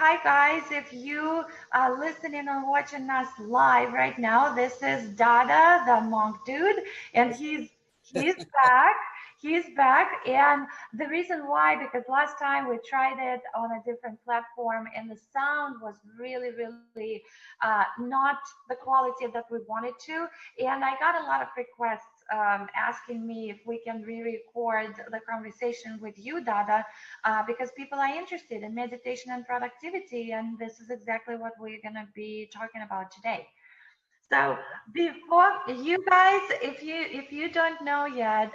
hi guys. If you are listening and watching us live right now, this is Dada, the monk dude, and he's back. He's back, and the reason why, because last time we tried it on a different platform, and the sound was really not the quality that we wanted to, and I got a lot of requests asking me if we can re-record the conversation with you, Dada, because people are interested in meditation and productivity, and this is exactly what we're going to be talking about today. So before you guys, if you don't know yet,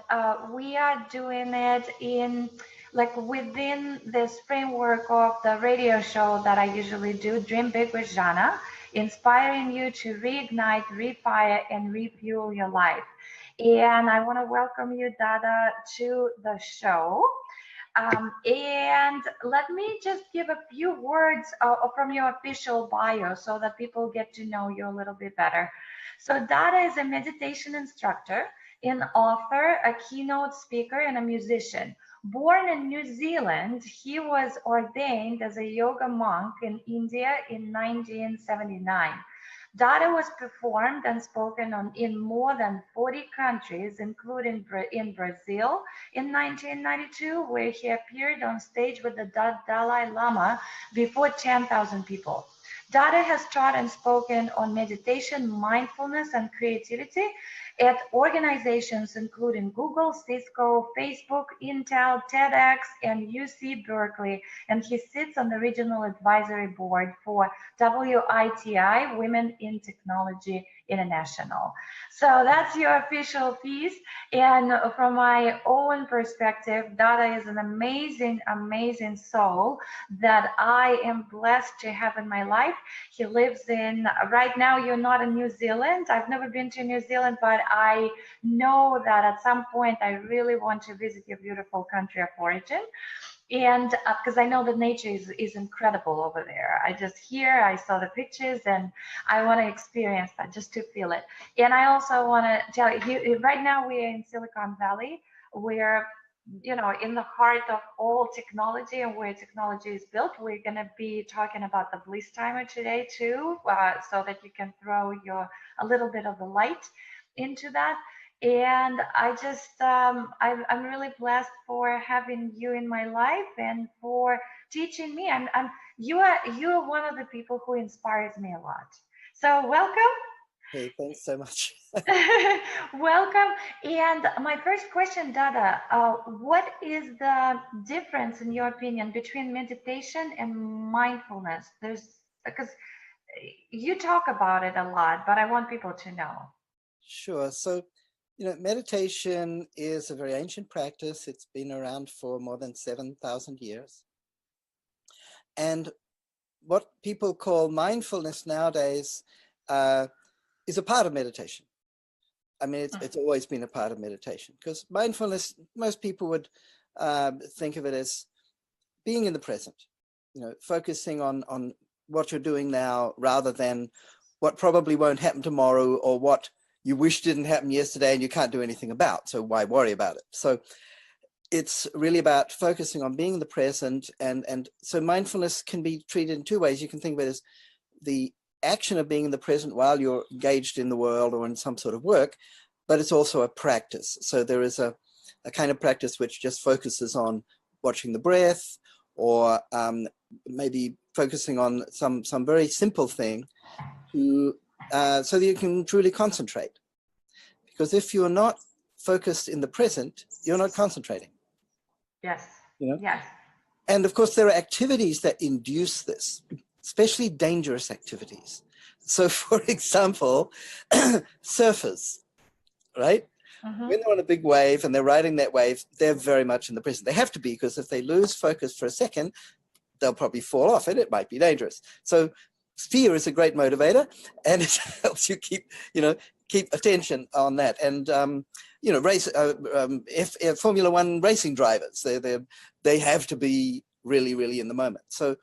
we are doing it in like within this framework of the radio show that I usually do, Dream Big with Zhanna, inspiring you to reignite, refire, and refuel your life. And I want to welcome you, Dada, to the show. And let me just give a few words from your official bio so that people get to know you a little bit better. So, Dada is a meditation instructor, an author, a keynote speaker, and a musician. Born in New Zealand, he was ordained as a yoga monk in India in 1979. Dada was performed and spoken on in more than 40 countries, including in Brazil in 1992, where he appeared on stage with the Dalai Lama before 10,000 people. Dada has taught and spoken on meditation, mindfulness, and creativity at organizations including Google, Cisco, Facebook, Intel, TEDx, and UC Berkeley. And he sits on the regional advisory board for WITI, Women in Technology International. So that's your official piece. And from my own perspective, Dada is an amazing soul that I am blessed to have in my life. He lives in, right now you're not in New Zealand. I've never been to New Zealand, but I know that at some point I really want to visit your beautiful country of origin. And because I know the nature is incredible over there. I saw the pictures, and I want to experience that just to feel it. And I also want to tell you, right now we are in Silicon Valley, where, in the heart of all technology and where technology is built. We're going to be talking about the bliss timer today too, so that you can throw a little bit of the light into that. And I'm really blessed for having you in my life and for teaching me. You are one of the people who inspires me a lot. So welcome. Hey, thanks so much. Welcome. And my first question, Dada, what is the difference, in your opinion, between meditation and mindfulness? Because you talk about it a lot, but I want people to know. Sure. So, meditation is a very ancient practice. It's been around for more than 7,000 years. And what people call mindfulness nowadays is a part of meditation. I mean, it's always been a part of meditation, because mindfulness, most people would think of it as being in the present, focusing on what you're doing now rather than what probably won't happen tomorrow or what you wish didn't happen yesterday and you can't do anything about. So why worry about it? So it's really about focusing on being in the present. And so mindfulness can be treated in two ways. You can think of it as the action of being in the present while you're engaged in the world or in some sort of work, but it's also a practice. So there is a kind of practice which just focuses on watching the breath, or maybe focusing on some very simple thing so that you can truly concentrate. Because if you're not focused in the present, you're not concentrating. Yes. Yes. And of course, there are activities that induce this, especially dangerous activities. So, for example, surfers, right? Mm-hmm. When they're on a big wave and they're riding that wave, they're very much in the present. They have to be, because if they lose focus for a second, they'll probably fall off and it might be dangerous. So fear is a great motivator, and it helps you keep attention on that. And Formula One racing drivers, they have to be really in the moment. So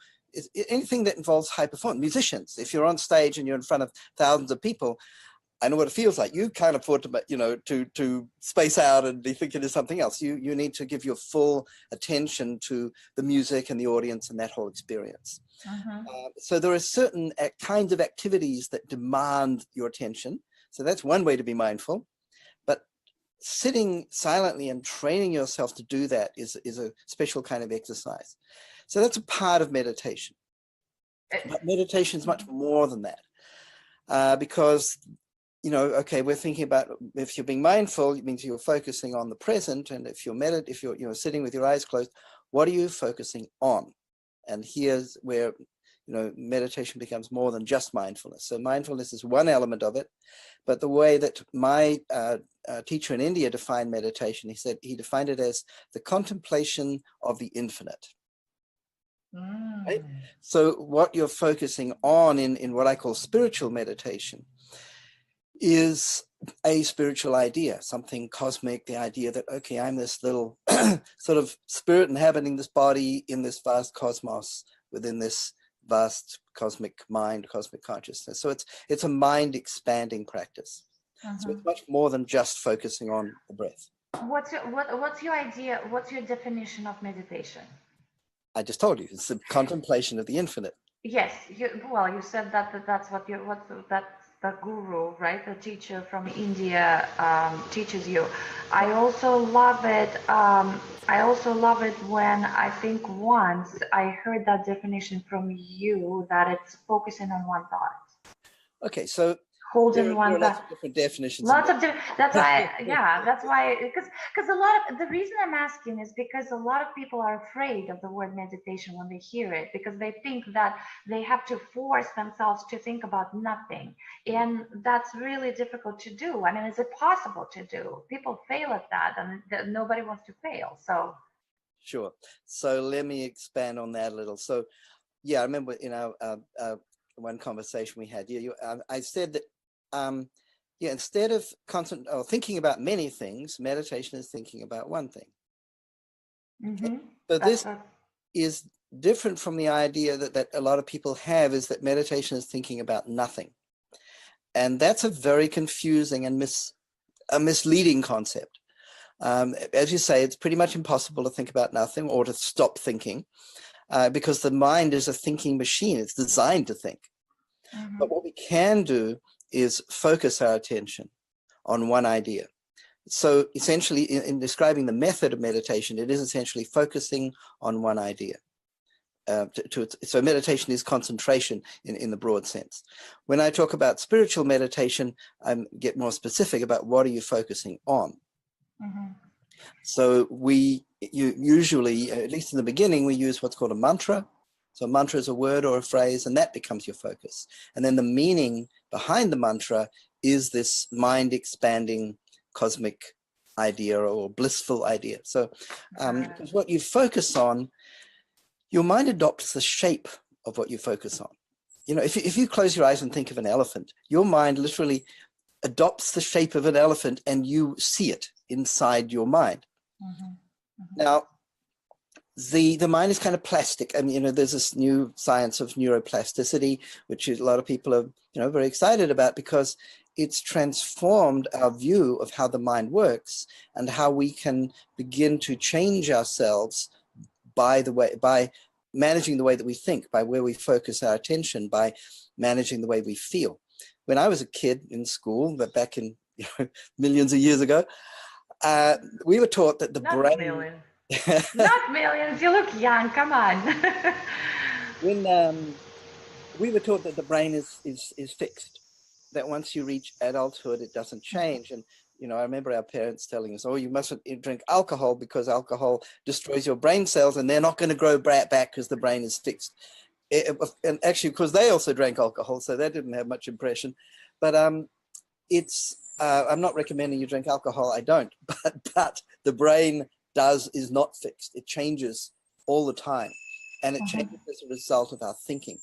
anything that involves high performance, musicians, if you're on stage and you're in front of thousands of people, I know what it feels like. You can't afford to, to space out and be thinking of something else. You need to give your full attention to the music and the audience and that whole experience. So there are certain kinds of activities that demand your attention. So that's one way to be mindful. But sitting silently and training yourself to do that is a special kind of exercise. So that's a part of meditation. But meditation is much more than that, because okay, we're thinking about, if you're being mindful, it means you're focusing on the present. And if you're sitting with your eyes closed, what are you focusing on? And here's where, meditation becomes more than just mindfulness. So mindfulness is one element of it. But the way that my teacher in India defined meditation, he defined it as the contemplation of the infinite. Right? So what you're focusing on in what I call spiritual meditation is a spiritual idea, something cosmic, the idea that, okay, I'm this little sort of spirit inhabiting this body in this vast cosmos, within this vast cosmic mind, cosmic consciousness. So it's a mind expanding practice. So it's much more than just focusing on the breath. What's your idea? What's your definition of meditation? I just told you, it's the contemplation of the infinite. Yes, you said that's what the guru, right? The teacher from India teaches you. I also love it. When I think once I heard that definition from you, that it's focusing on one thought. Okay, so holding one there are lots of different definitions. That's why, because a lot of the reason I'm asking is because a lot of people are afraid of the word meditation when they hear it, because they think that they have to force themselves to think about nothing, and that's really difficult to do. I mean, is it possible to do? People fail at that, and nobody wants to fail. So sure. So let me expand on that a little. So yeah, I remember in our one conversation we had, I said that instead of thinking about many things, meditation is thinking about one thing. So this is different from the idea that a lot of people have, is that meditation is thinking about nothing. And that's a very confusing and misleading concept. As you say, it's pretty much impossible to think about nothing or to stop thinking, because the mind is a thinking machine. It's designed to think. But what we can do is focus our attention on one idea. So essentially, in describing the method of meditation, it is essentially focusing on one idea. So meditation is concentration in the broad sense. When I talk about spiritual meditation, I get more specific about what are you focusing on. So you usually, at least in the beginning, we use what's called a mantra. So a mantra is a word or a phrase, and that becomes your focus. And then the meaning behind the mantra is this mind expanding cosmic idea or blissful idea. So because what you focus on, your mind adopts the shape of what you focus on. If you close your eyes and think of an elephant, your mind literally adopts the shape of an elephant and you see it inside your mind. Now, the mind is kind of plastic. I mean, there's this new science of neuroplasticity, which a lot of people are, very excited about, because it's transformed our view of how the mind works and how we can begin to change ourselves by managing the way that we think, by where we focus our attention, by managing the way we feel. When I was a kid in school, but back in millions of years ago, we were taught that the brain. Not millions, you look young, come on. When we were taught that the brain is fixed, that once you reach adulthood, it doesn't change. And, I remember our parents telling us, oh, you mustn't drink alcohol because alcohol destroys your brain cells and they're not going to grow back because the brain is fixed. And actually, because they also drank alcohol, so that didn't have much impression. But I'm not recommending you drink alcohol, I don't, but the brain is not fixed. It changes all the time, and it changes as a result of our thinking.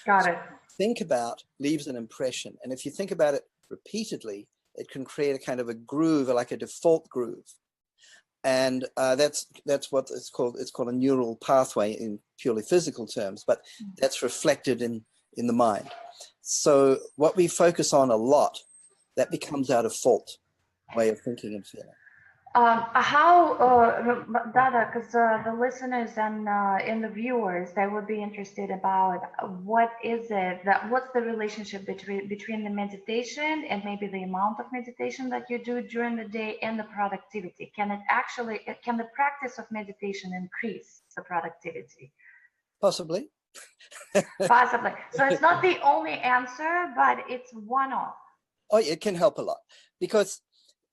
Got it. Think about leaves an impression, and if you think about it repeatedly, it can create a kind of a groove, like a default groove, and that's what it's called. It's called a neural pathway in purely physical terms, but that's reflected in the mind. So what we focus on a lot, that becomes our default way of thinking and feeling. Dada, because the listeners and the viewers, they would be interested about what is it that what's the relationship between the meditation and maybe the amount of meditation that you do during the day and the productivity. Can the practice of meditation increase the productivity? Possibly. Possibly. So it's not the only answer, but it's one of. Oh, it can help a lot, because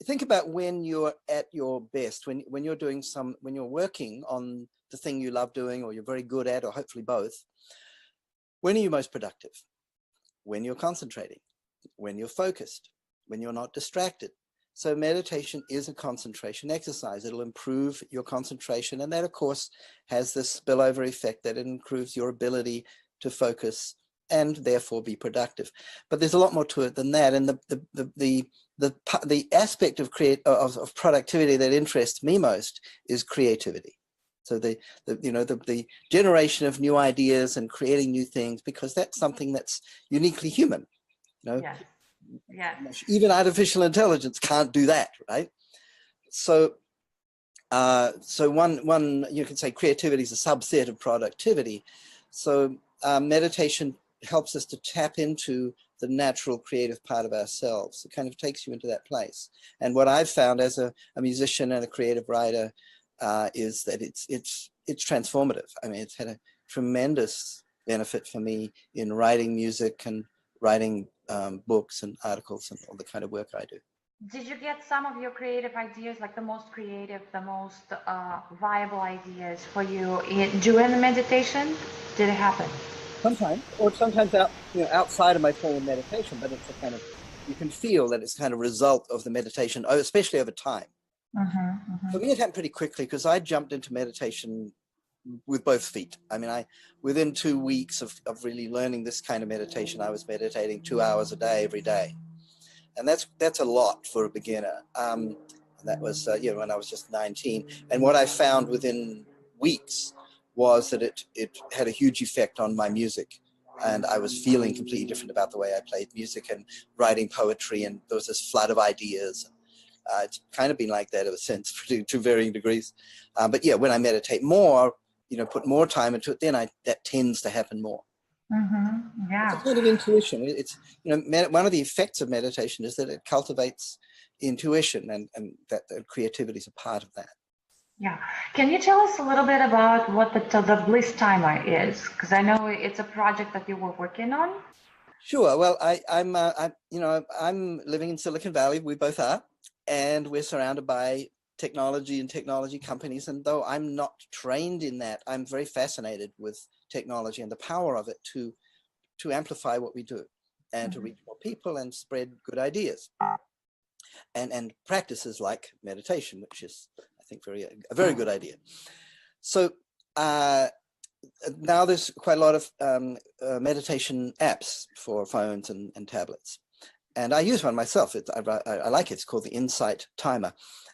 think about when you're at your best, when you're doing when you're working on the thing you love doing, or you're very good at, or hopefully both. When are you most productive? When you're concentrating, when you're focused, when you're not distracted. So meditation is a concentration exercise. It'll improve your concentration, and that of course has this spillover effect that it improves your ability to focus and therefore be productive. But there's a lot more to it than that. And the aspect of productivity that interests me most is creativity. So the generation of new ideas and creating new things, because that's something that's uniquely human. Yes. Yes. Even artificial intelligence can't do that, right? So one you can say creativity is a subset of productivity. So meditation helps us to tap into the natural creative part of ourselves. It kind of takes you into that place. And what I've found as a musician and a creative writer is that it's transformative. I mean, it's had a tremendous benefit for me in writing music and writing books and articles and all the kind of work I do. Did you get some of your creative ideas, like the most creative, the most viable ideas for you during the meditation? Did it happen? Sometimes, or sometimes outside of my form of meditation, but it's a kind of, you can feel that it's kind of result of the meditation, especially over time. For me, it happened pretty quickly because I jumped into meditation with both feet. I mean, within 2 weeks of really learning this kind of meditation, I was meditating 2 hours a day, every day. And that's a lot for a beginner. And that was, when I was just 19. And what I found within weeks was that it had a huge effect on my music. And I was feeling completely different about the way I played music and writing poetry. And there was this flood of ideas. It's kind of been like that ever since, to varying degrees. But yeah, when I meditate more, put more time into it, then that tends to happen more. Yeah. It's a kind of intuition. It's one of the effects of meditation is that it cultivates intuition, and that creativity is a part of that. Yeah. Can you tell us a little bit about what the Bliss Timer is? Because I know it's a project that you were working on. Sure. Well, I'm living in Silicon Valley. We both are, and we're surrounded by technology and technology companies. And though I'm not trained in that, I'm very fascinated with technology and the power of it to amplify what we do and to reach more people and spread good ideas and practices like meditation, which is, I think, a very good idea. So now there's quite a lot of meditation apps for phones and tablets. And I use one myself. I like it. It's called the Insight Timer.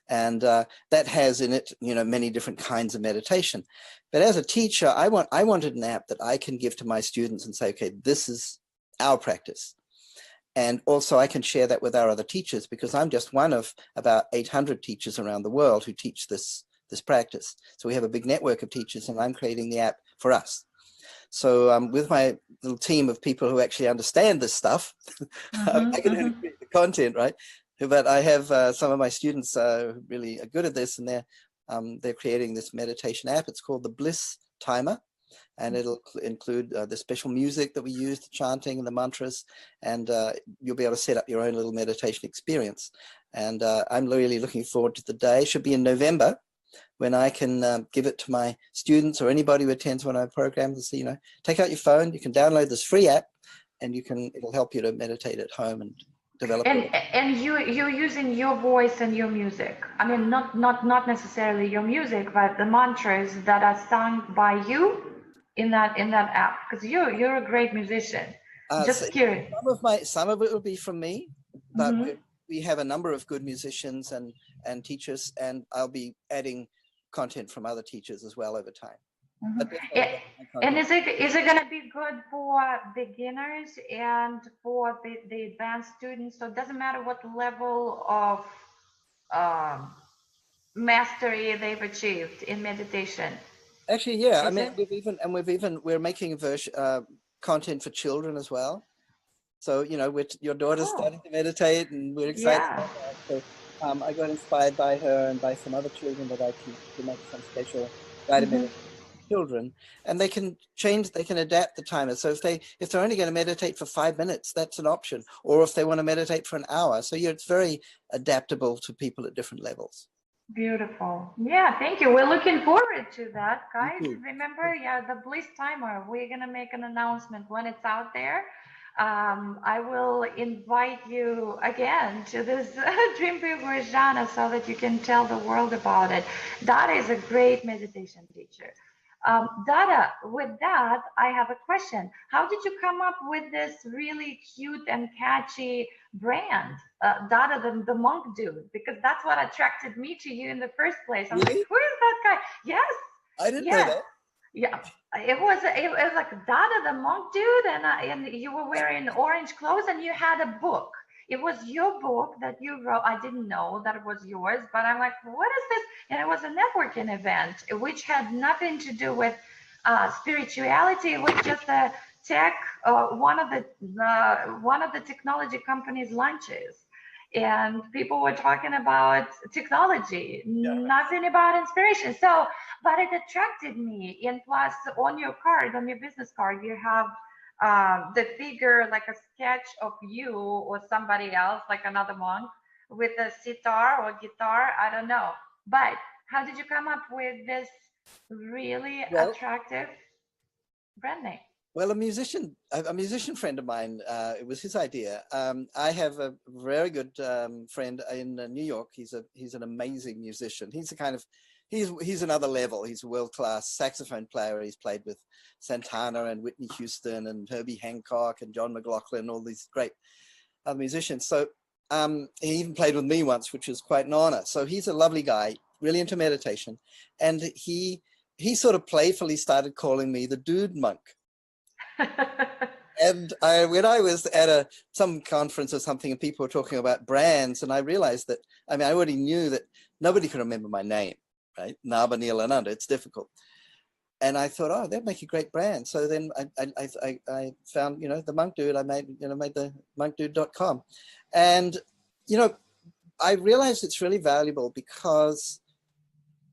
And that has in it, many different kinds of meditation. But as a teacher, I wanted an app that I can give to my students and say, okay, this is our practice. And also I can share that with our other teachers, because I'm just one of about 800 teachers around the world who teach this practice. So we have a big network of teachers, and I'm creating the app for us. So with my little team of people who actually understand this stuff, I can only create the content, right? But I have some of my students who really are good at this, and they're creating this meditation app. It's called the Bliss Timer, and it'll include the special music that we use, the chanting and the mantras, and you'll be able to set up your own little meditation experience. And I'm really looking forward to the day. It should be in November, when I can give it to my students or anybody who attends one of my programs. So, take out your phone, you can download this free app, and it'll help you to meditate at home and develop. And you're using your voice and your music. I mean, not necessarily your music, but the mantras that are sung by you in that app, because you're a great musician. Just curious. Some of it will be from me, but we have a number of good musicians and teachers, and I'll be adding content from other teachers as well over time. Mhm. But that's what I can't And do. is it gonna be good for beginners and for the advanced students? So it doesn't matter what level of um, mastery they've achieved in meditation, Actually, yeah. I is mean, it? we're making a version content for children as well. So your daughter's Cool. starting to meditate, and we're excited Yeah. about that. So I got inspired by her and by some other children that I teach to make some special guided Hmm. meditation for children, and they can change, they can adapt the timer. So if they're only going to meditate for 5 minutes, that's an option, or if they want to meditate for an hour. So it's very adaptable to people at different levels. Beautiful. Yeah, thank you. We're looking forward to that, Me guys. too. Remember, yeah, the Bliss Timer. We're gonna make an announcement when it's out there. I will invite you again to this Dream Big with Zhanna so that you can tell the world about it. Dada is a great meditation teacher. Dada, with that, I have a question. How did you come up with this really cute and catchy brand, Dada the monk dude? Because that's what attracted me to you in the first place. I'm like, Really? who is that guy? Yes, I didn't know yes, that. yeah. It was like Dada the monk dude, and you were wearing orange clothes, and you had a book. It was your book that you wrote. I didn't know that it was yours, but I'm like, what is this? And it was a networking event, which had nothing to do with spirituality. It was just a tech, one of the technology companies' lunches, and people were talking about technology, Yeah. nothing about inspiration. So, but it attracted me. And plus, on your card, on your business card, you have the figure, like a sketch of you or somebody else, like another monk with a sitar or guitar. I don't know. But how did you come up with this really Well, attractive brand name? Well, a musician friend of mine, it was his idea. I have a very good friend in New York. He's an amazing musician. He's another level. He's a world-class saxophone player. He's played with Santana and Whitney Houston and Herbie Hancock and John McLaughlin, all these great other musicians. So he even played with me once, which was quite an honor. So he's a lovely guy, really into meditation, and he sort of playfully started calling me the Dude Monk. And when I was at some conference or something, and people were talking about brands, and I realized that, I already knew that nobody can remember my name, right? Naba Neelananda, it's difficult. And I thought, oh, that'd make a great brand. So then I found, the Monk Dude. I made the monkdude.com. And, I realized it's really valuable because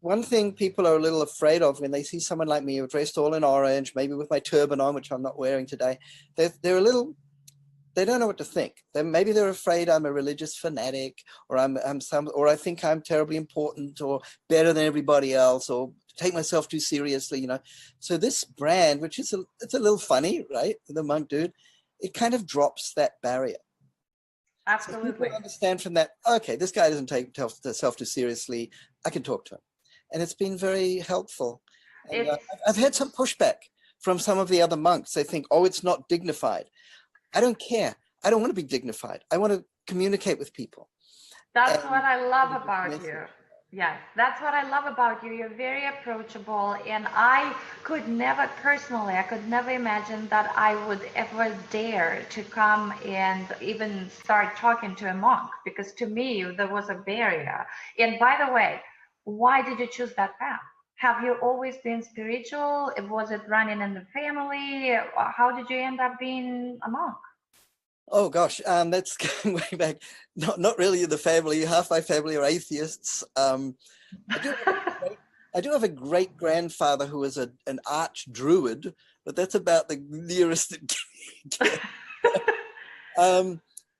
one thing people are a little afraid of when they see someone like me dressed all in orange, maybe with my turban on, which I'm not wearing today, they're a little, they don't know what to think. Maybe they're afraid I'm a religious fanatic, or or I think I'm terribly important or better than everybody else, or take myself too seriously, So this brand, which is it's a little funny, right? The Monk Dude, it kind of drops that barrier. So people Absolutely. understand from that, okay, this guy doesn't take himself too seriously. I can talk to him. And it's been very helpful. And It's I've had some pushback from some of the other monks. They think, oh, it's not dignified. I don't care. I don't want to be dignified. I want to communicate with people. That's And what I love get a good about you. message. Yes, that's what I love about you. You're very approachable, and I could never, personally, I could never imagine that I would ever dare to come and even start talking to a monk, because to me, there was a barrier. And by the way, why did you choose that path? Have you always been spiritual? Was it running in the family? How did you end up being a monk? Oh gosh, that's going way back. Not really in the family. Half my family are atheists. I do have a great, I do have a great grandfather who was an arch druid, but that's about the nearest it gets.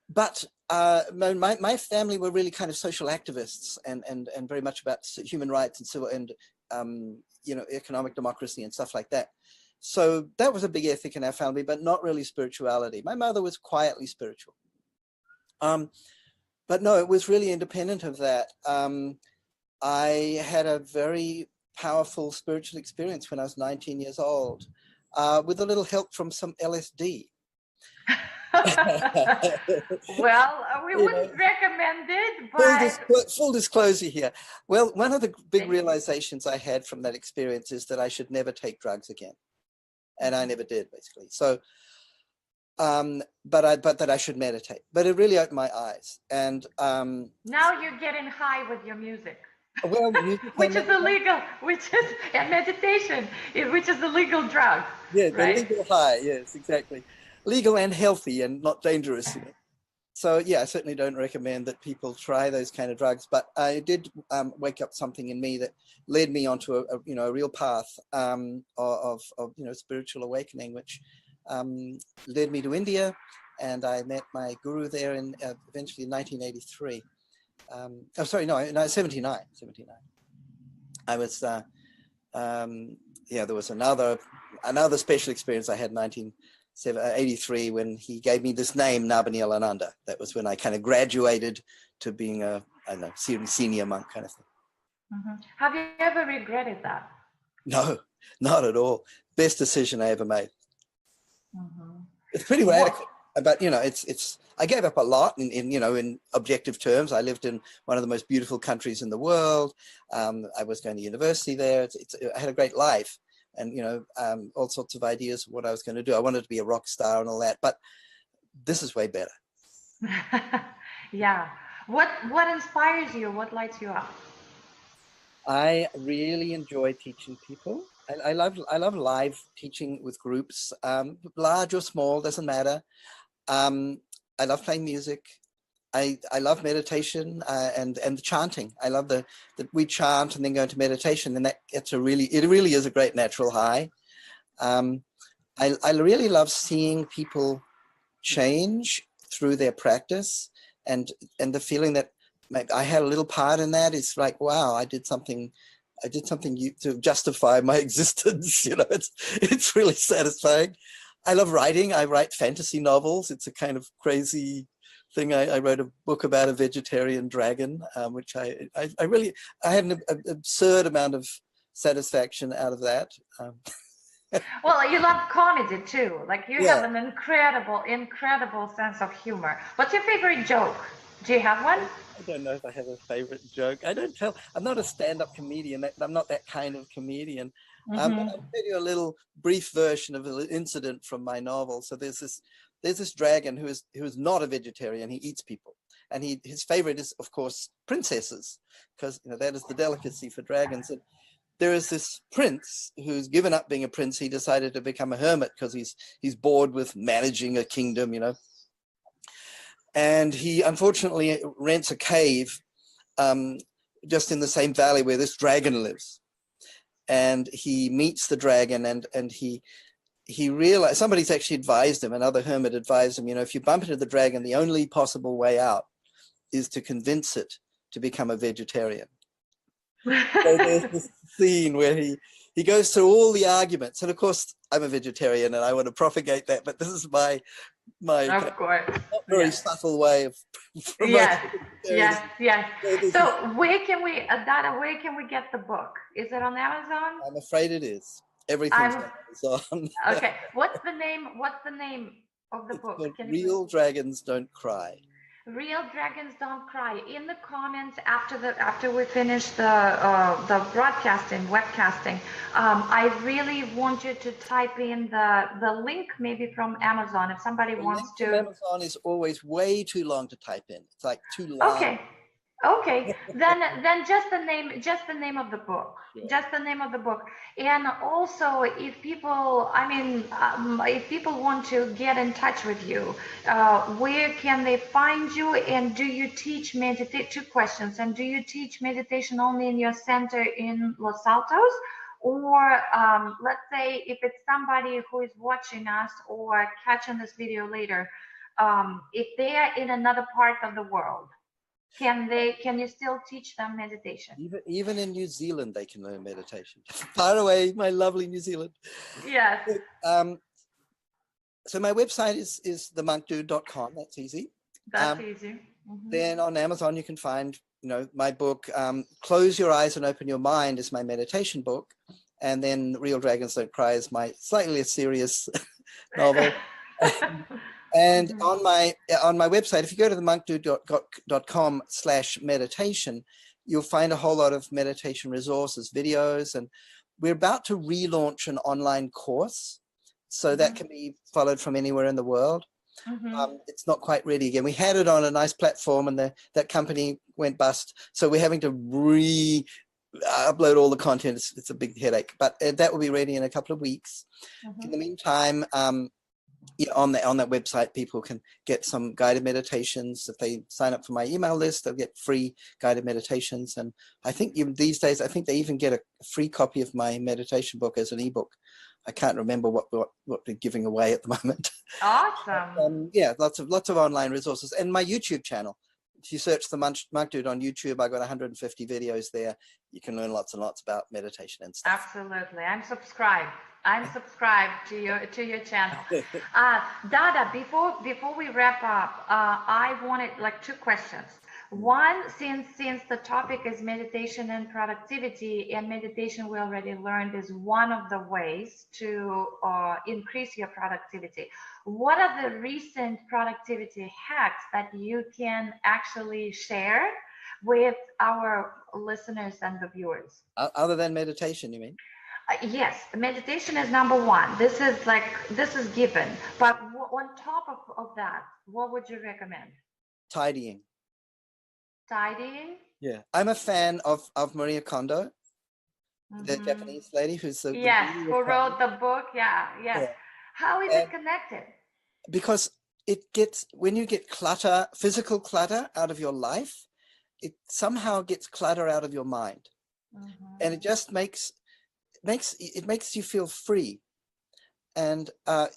But my family were really kind of social activists and very much about human rights and civil and economic democracy and stuff like that. So that was a big ethic in our family, but not really spirituality. My mother was quietly spiritual. But no, it was really independent of that. I had a very powerful spiritual experience when I was 19 years old, with a little help from some LSD. Well, we You know, wouldn't recommend recommend it, but Full disclosure here. Well, one of the big thank you. realizations I had from that experience is that I should never take drugs again. And I never did, basically. So, but that I should meditate. But it really opened my eyes. And now you're getting high with your music. well, music Which is illegal, and meditation, which is a legal drug. Yeah, the right? legal high. Yes, exactly. Legal and healthy and not dangerous. You know? So yeah, I certainly don't recommend that people try those kind of drugs. But I did wake up something in me that led me onto a real path of spiritual awakening, which led me to India, and I met my guru there in eventually in 1983. Oh, sorry, no, 79. I was, there was another special experience I had in 1983 when he gave me this name, Nabaniel Ananda. That was when I kind of graduated to being a senior monk kind of thing. Mm-hmm. Have you ever regretted that? No, not at all. Best decision I ever made. Mm-hmm. It's pretty radical, but it's. I gave up a lot in objective terms. I lived in one of the most beautiful countries in the world. I was going to university there. I had a great life, and all sorts of ideas of what I was going to do. I wanted to be a rock star and all that, but this is way better. Yeah. What inspires you? What lights you up? I really enjoy teaching people. I love live teaching with groups, large or small, doesn't matter. I love playing music. I love meditation and the chanting. I love that we chant and then go into meditation, and it really is a great natural high. I really love seeing people change through their practice, and the feeling that I had a little part in that is like, wow, I did something to justify my existence. It's really satisfying. I love writing. I write fantasy novels. It's a kind of crazy thing. I wrote a book about a vegetarian dragon, which I had an absurd amount of satisfaction out of that. Well, you love comedy too. Like you Yeah. have an incredible sense of humor. What's your favorite joke? Do you have one? I don't know if I have a favorite joke. I'm not a stand-up comedian. I'm not that kind of comedian. But I'll tell you a little brief version of an incident from my novel. So there's this dragon who is not a vegetarian. He eats people, and his favorite is, of course, princesses, because that is the delicacy for dragons. And there is this prince who's given up being a prince. He decided to become a hermit because he's bored with managing a kingdom, And he unfortunately rents a cave just in the same valley where this dragon lives. And he meets the dragon, and he realized, somebody's actually advised him, another hermit advised him, if you bump into the dragon, the only possible way out is to convince it to become a vegetarian. So there's this scene where he goes through all the arguments, and of course I'm a vegetarian and I want to propagate that, but this is my of course not very subtle way of yes. So where can we Dada, where can we get the book? Is it on Amazon? I'm afraid it is. Everything's on Amazon. Okay, what's the name of the book? Real Dragons Don't Cry. Real Dragons Don't Cry. In the comments after we finish the broadcasting, webcasting, I really want you to type in the link maybe from Amazon if somebody wants to. Amazon is always way too long to type in. It's like too long. Okay. then just the name of the book. Sure. Just the name of the book. And also, if people want to get in touch with you, where can they find you? And do you teach meditation? 2 questions. And do you teach meditation only in your center in Los Altos? Or let's say if it's somebody who is watching us or catching this video later, if they are in another part of the world, can you still teach them meditation? Even in New Zealand, they can learn meditation. Far away, my lovely New Zealand. Yes. So my website is themonkdude.com. That's easy. That's easy. Then on Amazon, you can find my book, Close Your Eyes and Open Your Mind, is my meditation book. And then Real Dragons Don't Cry is my slightly less serious novel. And on my website, if you go to the monkdude.com/meditation, you'll find a whole lot of meditation resources, videos, and we're about to relaunch an online course, so that can be followed from anywhere in the world. It's not quite ready again. We had it on a nice platform, and that company went bust, so we're having to upload all the content. It's a big headache, but that will be ready in a couple of weeks. In the meantime, on that website, people can get some guided meditations. If they sign up for my email list, they'll get free guided meditations. And I think these days, I think they even get a free copy of my meditation book as an ebook. I can't remember what they're giving away at the moment. Awesome. Yeah, lots of online resources, and my YouTube channel. If you search the Monk Dude on YouTube, I got 150 videos there. You can learn lots and lots about meditation and stuff. Absolutely. I'm subscribed to your channel. Dada, before we wrap up, I wanted like 2 questions. One, since the topic is meditation and productivity, and meditation we already learned is one of the ways to increase your productivity. What are the recent productivity hacks that you can actually share with our listeners and the viewers? Other than meditation, you mean? Yes, meditation is number 1. This is given. But on top of that, what would you recommend? Tidying. Tidying? Yeah. I'm a fan of Maria Kondo, the Japanese lady who's who wrote the book. Yeah. How is it connected? Because when you get physical clutter out of your life, it somehow gets clutter out of your mind. And it just makes you feel free. And I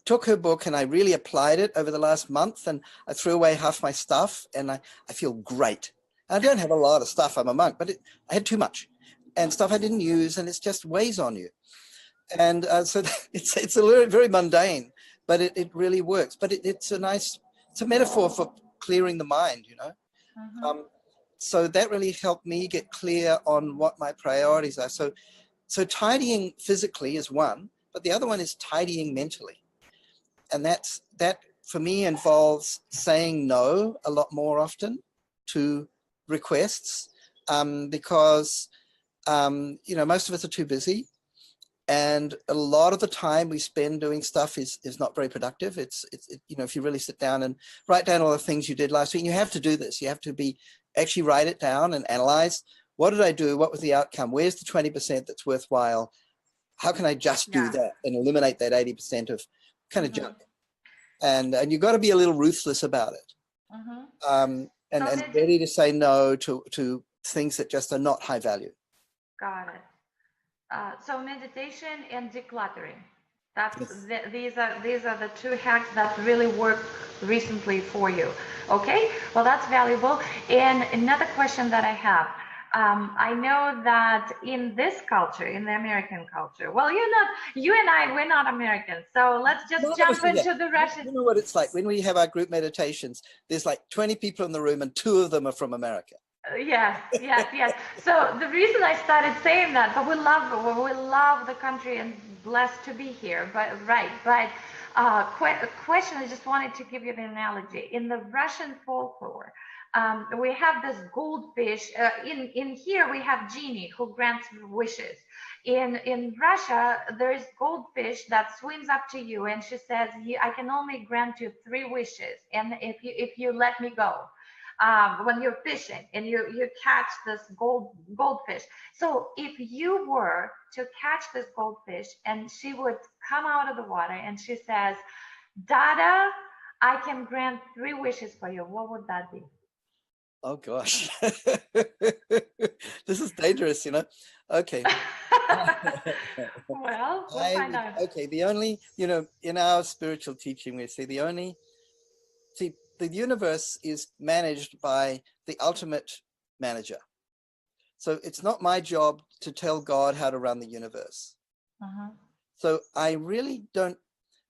took her book and I really applied it over the last month, and I threw away half my stuff, and I feel great. I don't have a lot of stuff. I'm a monk, but I had too much and stuff I didn't use, and it just weighs on you. And so it's a very mundane, but it really works. But it's a metaphor for clearing the mind, you know. So that really helped me get clear on what my priorities are. So tidying physically is one, but the other one is tidying mentally. And that for me involves saying no a lot more often to requests, because most of us are too busy, and a lot of the time we spend doing stuff is not very productive. It's if you really sit down and write down all the things you did last week, and you have to do this. You have to actually write it down and analyze. What did I do? What was the outcome? Where's the 20% that's worthwhile? How can I just do that and eliminate that 80% of kind of junk? And you've got to be a little ruthless about it, and ready to say no to things that just are not high value. Got it. So meditation and decluttering. These are the 2 hacks that really work recently for you. Okay, well, that's valuable. And another question that I have, I know that in this culture, in the American culture, well, you and I, we're not Americans, so let's just jump into the Russian. You know what it's like when we have our group meditations, there's like 20 people in the room and 2 of them are from America. Yes. So the reason I started saying that, but we love the country and blessed to be here. But question, I just wanted to give you the analogy. In the Russian folklore, we have this goldfish. In here we have genie who grants wishes. In Russia, there is goldfish that swims up to you and she says, "I can only grant you 3 wishes, and if you let me go." When you're fishing and you catch this goldfish. So if you were to catch this goldfish and she would come out of the water and she says, "Dada, I can grant 3 wishes for you," what would that be? Oh gosh. This is dangerous, Okay. Well, we'll find out. Okay, the only, in our spiritual teaching, we say the universe is managed by the ultimate manager. So it's not my job to tell God how to run the universe. So I really don't,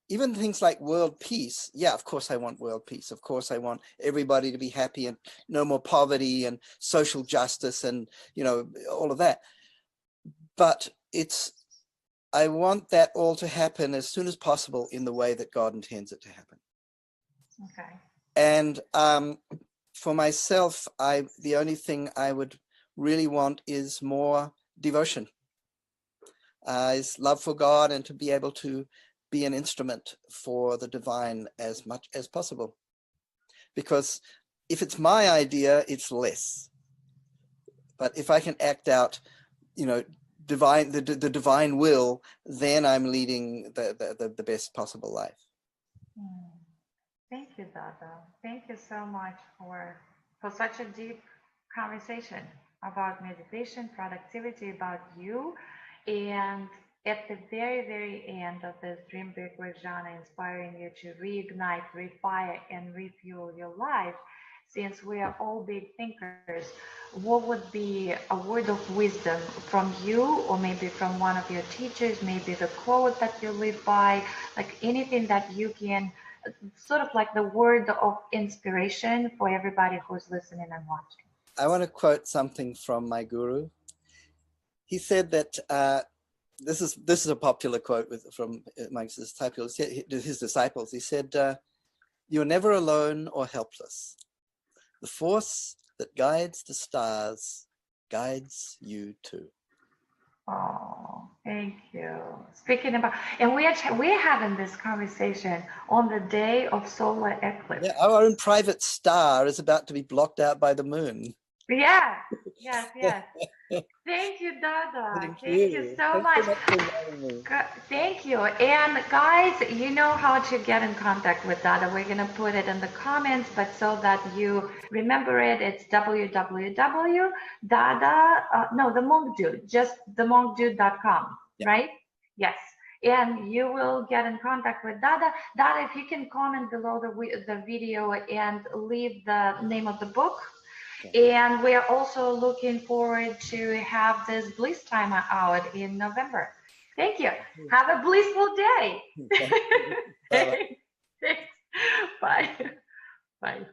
even things like world peace. Yeah, of course I want world peace. Of course I want everybody to be happy and no more poverty and social justice and, all of that. But I want that all to happen as soon as possible in the way that God intends it to happen. Okay. And for myself, the only thing I would really want is more devotion, is love for God, and to be able to be an instrument for the divine as much as possible. Because if it's my idea, it's less. But if I can act out, the divine will, then I'm leading the best possible life. Thank you, Dada. Thank you so much for such a deep conversation about meditation, productivity, about you. And at the very, very end of this Dream Big with Zhanna, inspiring you to reignite, refire, and refuel your life, since we are all big thinkers, what would be a word of wisdom from you, or maybe from one of your teachers, maybe the quote that you live by, like anything that you can, sort of like the word of inspiration for everybody who's listening and watching? I want to quote something from my guru. He said that this is a popular quote from amongst his disciples. He said, "You're never alone or helpless. The force that guides the stars guides you too." Oh, thank you. Speaking about, and we're having this conversation on the day of solar eclipse. Yeah, our own private star is about to be blocked out by the moon. Yeah, yes. Thank you, Dada. Thank Thank you you. so Thanks much. so much for inviting me. Thank you. And guys, you know how to get in contact with Dada. We're going to put it in the comments, but so that you remember it, it's www.dada, no, the monk dude, just themonkdude.com, Yeah. right? Yes. And you will get in contact with Dada. Dada, if you can comment below the video and leave the name of the book. And we are also looking forward to have this Bliss Timer out in November. Thank you. Have a blissful day. Thank you. Bye-bye. Thanks. Bye. Bye.